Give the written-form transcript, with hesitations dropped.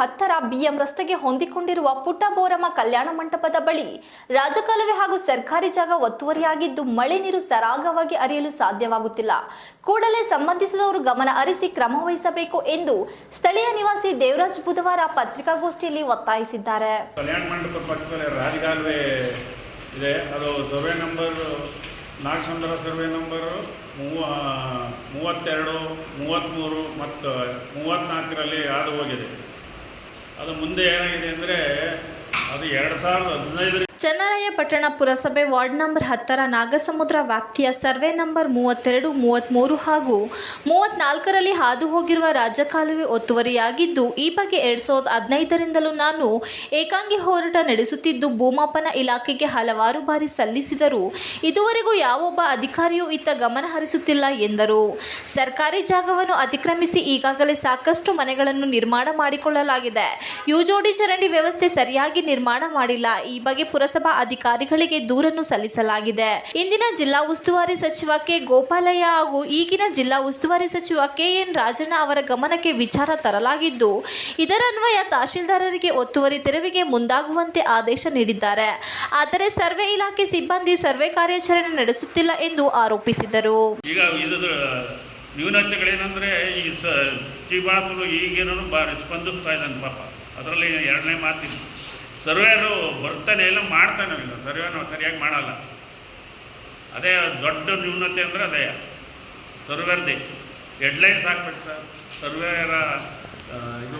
10ರ BM ರಸ್ತೆಗೆ ಹೊಂದಿಕೊಂಡಿರುವ ಪುಟ್ಟ ಬೋರಮ್ಮ ಕಲ್ಯಾಣ ಮಂಟಪದ ಬಳಿ ರಾಜಕಾಲುವೆ ಹಾಗೂ ಸರ್ಕಾರಿ ಜಾಗ ಒತ್ತುವರಿಯಾಗಿದ್ದು ಮಳೆ ನೀರು ಸರಾಗವಾಗಿ ಹರಿಯಲು ಸಾಧ್ಯವಾಗುತ್ತಿಲ್ಲ. ಕೂಡಲೇ ಸಂಬಂಧಿಸಿದವರು ಗಮನ ಹರಿಸಿ ಕ್ರಮ ವಹಿಸಬೇಕು ಎಂದು ಸ್ಥಳೀಯ ನಿವಾಸಿ ದೇವರಾಜ್ ಬುಧವಾರ ಪತ್ರಿಕಾಗೋಷ್ಠಿಯಲ್ಲಿ ಒತ್ತಾಯಿಸಿದ್ದಾರೆ. ಕಲ್ಯಾಣ ಮಂಟಪದ ಪಕ್ಕದಲ್ಲಿ ರಾಜಕಾಲುವೆ ಇದೆ. ಅದು survey number Nagasandra survey number 32, 33 ಮತ್ತು 34ರಲ್ಲಿ ಹಾದು ಹೋಗಿದೆ. ಅದು ಮುಂದೆ ಏನಾಗಿದೆ ಅಂದರೆ ಅದು 2015 ಚನ್ನರಾಯಪಟ್ಟಣ ಪುರಸಭೆ ವಾರ್ಡ್ ನಂಬರ್ 10ರ ನಾಗಸಮುದ್ರ ವ್ಯಾಪ್ತಿಯ ಸರ್ವೆ ನಂಬರ್ 32, 33 ಹಾಗೂ 34ರಲ್ಲಿ ಹಾದು ಹೋಗಿರುವ ರಾಜಕಾಲುವೆ ಒತ್ತುವರಿಯಾಗಿದ್ದು, ಈ ಬಗ್ಗೆ 2015ರಿಂದಲೂ ನಾನು ಏಕಾಂಗಿ ಹೋರಾಟ ನಡೆಸುತ್ತಿದ್ದು ಭೂಮಾಪನ ಇಲಾಖೆಗೆ ಹಲವಾರು ಬಾರಿ ಸಲ್ಲಿಸಿದರೂ ಇದುವರೆಗೂ ಯಾವೊಬ್ಬ ಅಧಿಕಾರಿಯೂ ಇತ್ತ ಗಮನ ಹರಿಸುತ್ತಿಲ್ಲ ಎಂದರು. ಸರ್ಕಾರಿ ಜಾಗವನ್ನು ಅತಿಕ್ರಮಿಸಿ ಈಗಾಗಲೇ ಸಾಕಷ್ಟು ಮನೆಗಳನ್ನು ನಿರ್ಮಾಣ ಮಾಡಿಕೊಳ್ಳಲಾಗಿದೆ. ಯುಜೋಡಿ ಚರಂಡಿ ವ್ಯವಸ್ಥೆ ಸರಿಯಾಗಿ ನಿರ್ಮಾಣ ಮಾಡಿಲ್ಲ. ಈ ಬಗ್ಗೆ ಪುರಸಭಾ ಅಧಿಕಾರಿಗಳಿಗೆ ದೂರನ್ನು ಸಲ್ಲಿಸಲಾಗಿದೆ. ಇಂದಿನ ಜಿಲ್ಲಾ ಉಸ್ತುವಾರಿ ಸಚಿವ ಕೆ. ಗೋಪಾಲಯ್ಯ ಹಾಗೂ ಈಗಿನ ಜಿಲ್ಲಾ ಉಸ್ತುವಾರಿ ಸಚಿವ ಕೆ.ಎನ್. ರಾಜಣ್ಣ ಅವರ ಗಮನಕ್ಕೆ ವಿಚಾರ ತರಲಾಗಿದ್ದು, ಇದರನ್ವಯ ತಹಶೀಲ್ದಾರರಿಗೆ ಒತ್ತುವರಿ ತೆರವಿಗೆ ಮುಂದಾಗುವಂತೆ ಆದೇಶ ನೀಡಿದ್ದಾರೆ. ಆದರೆ ಸರ್ವೆ ಇಲಾಖೆ ಸಿಬ್ಬಂದಿ ಸರ್ವೆ ಕಾರ್ಯಾಚರಣೆ ನಡೆಸುತ್ತಿಲ್ಲ ಎಂದು ಆರೋಪಿಸಿದರು. ಈಗ ಇದರ ನ್ಯೂನತೆಗಳೇನೆಂದರೆ ಈ ಶ್ರೀಬಾತರು ಈಗೇನೋ ಸ್ಪಂದಿಸ್ತಾ ಇದ್ದಾನೆ ಪಾಪ. ಅದರಲ್ಲಿ ಎರಡನೇ ಮಾತಿಲ್ಲ, ಸರ್ವೇರು ಬರ್ತಾನೆ ಇಲ್ಲ, ಮಾಡ್ತಾನೆ ಇಲ್ಲ. ಸರ್ವೇನು ಸರಿಯಾಗಿ ಮಾಡಲ್ಲ. ಅದೇ ದೊಡ್ಡ ನ್ಯೂನತೆ ಅಂದರೆ ಅದೇ ಸರ್ವೇರ್ದೇ ಹೆಡ್ಲೈನ್ಸ್ ಹಾಕ್ಬೇಕು ಸರ್. ಸರ್ವೇರ ಇದು